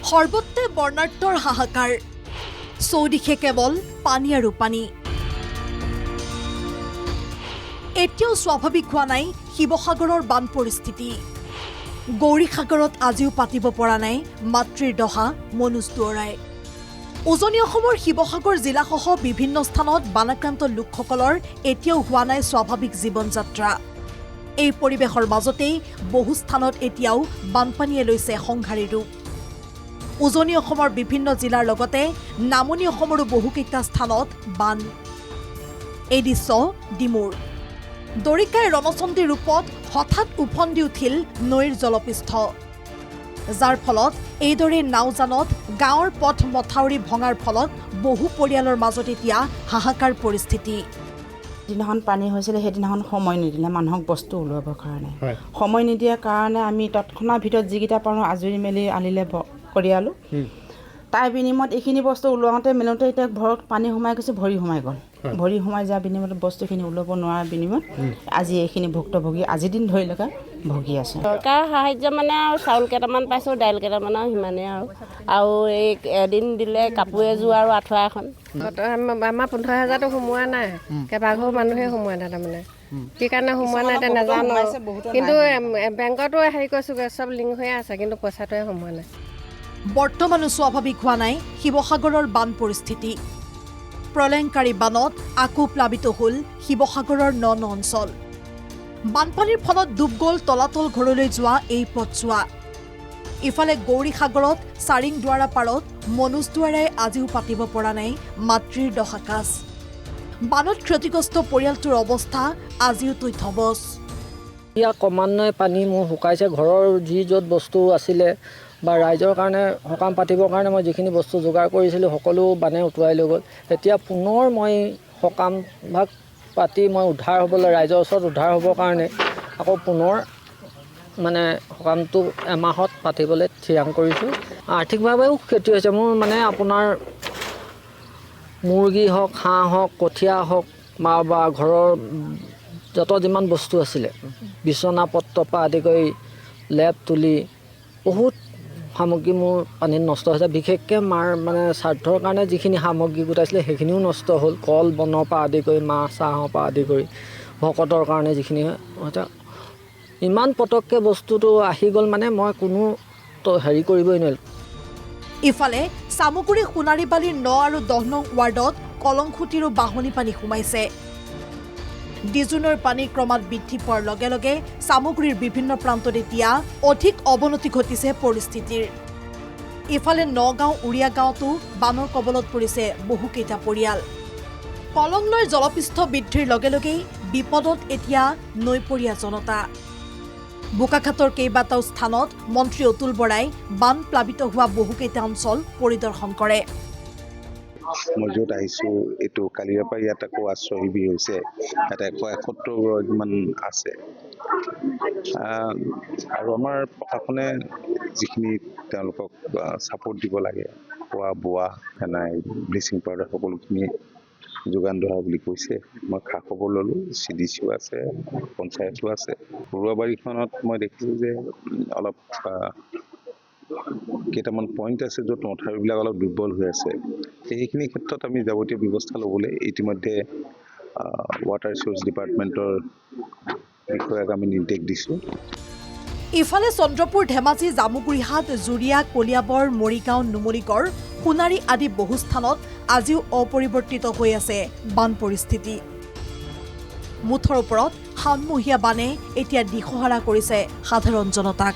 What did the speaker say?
সৰ্বত্ৰে বৰ্ণাঢ্যৰ হাহাকাৰ চৌদিশে কেৱল পানী আৰু পানী এতিয়াও স্বাভাৱিক হোৱা নাই শিৱসাগৰৰ বান পৰিস্থিতি গৌৰীসাগৰত আজিও পাতিব পৰা নাই মাতৃৰ দহা মনোজ দুৱৰাই উজনি অসমৰ শিৱসাগৰ জিলাসহ বিভিন্ন স্থানত বানাক্ৰান্ত লোকসকলৰ এতিয়াও হোৱা নাই স্বাভাৱিক জীৱন যাত্ৰা এই পৰিৱেশৰ মাজতেই বহু স্থানত এতিয়াও বানপানীয়ে লৈছে সংঘাৰী ৰূপ উজনি অসমৰ বিভিন্ন জিলাৰ লগতে নামনি অসমৰো বহুকেইটা স্থানত বান এই দৃশ্য ডিমুৰ দৰিকাই ৰণচণ্ডী ৰূপত হঠাৎ উফন্দি উঠিল নৈৰ জলপৃষ্ঠ যাৰ ফলত এইদৰে নাওজানত গাঁৱৰ পথ মথাউৰি ভঙাৰ ফলত বহু পৰিয়ালৰ মাজত এতিয়া হাহাকাৰ পৰিস্থিতি দিনাখন পানী হৈছিল সেইদিনাখন সময় নিদিলে মানুহক বস্তু ওলাবৰ কাৰণে সময় নিদিয়াৰ কাৰণে আমি তৎক্ষণাত ভিতৰত যিকেইটা পাৰোঁ আজৰি মেলি আনিলে কৰিয়ালোঁ তাৰ বিনিময়ত এইখিনি বস্তু ওলাওঁতে মেলোঁতে এতিয়া ঘৰত পানী সোমাই গৈছে ভৰি সোমাই গ'ল ভৰি সোমাই যোৱাৰ বিনিময়ত বস্তুখিনি ওলাব নোৱাৰাৰ বিনিময়ত আজি এইখিনি ভুক্তভোগী আজি দিন ধৰিলৈকে ভুগি আছে চৰকাৰৰ সাহায্য মানে আৰু চাউল কেইটামান পাইছোঁ দাইল কেইটামান আৰু সিমানেই আৰু এই এদিন দিলে কাপোৰ এযোৰ আৰু আঁঠুৱা এখন আমাৰ 15,000টো সোমোৱা নাই কেইবাঘৰ মানুহে সোমোৱা নাই তাৰমানে কি কাৰণে সোমোৱা নাই এতিয়া নাজানো কিন্তু বেংকতো হেৰি কৰিছোগৈ চব লিংক হৈ আছে কিন্তু পইচাটোৱে সোমোৱা নাই বৰ্তমানো স্বাভাৱিক হোৱা নাই শিৱসাগৰৰ বান পৰিস্থিতি প্ৰলয়ংকাৰী বানত আকৌ প্লাবিত হ'ল শিৱসাগৰৰ ন অঞ্চল বানপানীৰ ফলত ডুব গ'ল তলাতল ঘৰলৈ যোৱা এই পথছোৱা ইফালে গৌৰীসাগৰত চাৰিংদুৱাৰা পাৰত মনোজ দুৱাৰাই আজিও পাতিব পৰা নাই মাতৃৰ দহাকাজ বানত ক্ষতিগ্ৰস্ত পৰিয়ালটোৰ অৱস্থা আজিও তথ্যবচ এতিয়া ক্ৰমান্বয়ে পানী মোৰ শুকাইছে ঘৰৰ যি য'ত বস্তু আছিলে বা ৰাইজৰ কাৰণে সকাম পাতিবৰ কাৰণে মই যিখিনি বস্তু যোগাৰ কৰিছিলোঁ সকলো বানে উটুৱাই লৈ গ'ল এতিয়া পুনৰ মই সকাম ভাগ পাতি মই উদ্ধাৰ হ'বলৈ ৰাইজৰ ওচৰত উদ্ধাৰ হ'বৰ কাৰণে আকৌ পুনৰ মানে সকামটো এমাহত পাতিবলৈ থিৰাং কৰিছোঁ আৰ্থিকভাৱেও ক্ষতি হৈছে মোৰ মানে আপোনাৰ মুৰ্গী হওক হাঁহ হওক কঠীয়া হওক বা ঘৰৰ যত যিমান বস্তু আছিলে বিচনা পত্ৰৰ পৰা আদি কৰি লেপ তুলি বহুত সামগ্ৰী মোৰ পানীত নষ্ট হৈছে বিশেষকৈ মাৰ মানে স্বাৰ্থৰ কাৰণে যিখিনি সামগ্ৰী গোটাইছিলে সেইখিনিও নষ্ট হ'ল কল বনৰ পৰা আদি কৰি মাহ চাহৰ পৰা আদি কৰি ভকতৰ কাৰণে যিখিনি হৈছে ইমান পটককৈ বস্তুটো আহি গ'ল মানে মই কোনো হেৰি কৰিবই নোৱাৰিলোঁ ইফালে চামগুৰি সোণাৰীবালিৰ 9 আৰু 10 নং ৱাৰ্ডত কলংখুটিৰো বাঢ়নি পানী সোমাইছে ডিজুনৰ পানী ক্ৰমাৎ বৃদ্ধি পোৱাৰ লগে লগে চামগুৰিৰ বিভিন্ন প্ৰান্তত এতিয়া অধিক অৱনতি ঘটিছে পৰিস্থিতিৰ ইফালে নগাঁও উৰিয়া গাঁৱতো বানৰ কবলত পৰিছে বহুকেইটা পৰিয়াল কলং নৈৰ জলপৃষ্ঠ বৃদ্ধিৰ লগে লগেই বিপদত এতিয়া নৈপৰীয়া জনতা বোকাখাতৰ কেইবাটাও স্থানত মন্ত্ৰী অতুল বৰাই বান প্লাবিত হোৱা বহুকেইটা অঞ্চল পৰিদৰ্শন কৰে মই য'ত আহিছোঁ এইটো কালিৰে পৰা ইয়াত আকৌ আশ্ৰয় শিবিৰ হৈছে ইয়াত 171মান আছে আৰু আমাৰ প্ৰশাসনে যিখিনি তেওঁলোকক ছাপোৰ্ট দিব লাগে খোৱা বোৱা ফেনাইল ব্লিচিং পাউডাৰ সকলোখিনি যোগান ধৰা বুলি কৈছে মই খা খবৰ ল'লোঁ CDCও আছে পঞ্চায়তো আছে পৰুৱাবাৰীখনত মই দেখিছোঁ যে অলপ কেইটামান পইণ্ট আছে য'ত মথাউৰিবিলাক অলপ দুৰ্বল হৈ আছে সেইখিনি ক্ষেত্ৰত আমি যাৱতীয় ব্যৱস্থা ল'বলৈ ইতিমধ্যে ৱাটাৰ ৰিচোৰ্চ ডিপাৰ্টমেণ্টৰ বিষয়াক আমি নিৰ্দেশ দিছোঁ ইফালে চন্দ্ৰপুৰ ধেমাজি জামুগুৰিহাট জুৰিয়া কলিয়াবৰ মৰিগাঁও নুমলীগড় সোণাৰী আদি বহু স্থানত আজিও অপৰিৱৰ্তিত হৈ আছে বান পৰিস্থিতি মুঠৰ ওপৰত শাওণমহীয়া বানে এতিয়া দিশহাৰা কৰিছে সাধাৰণ জনতাক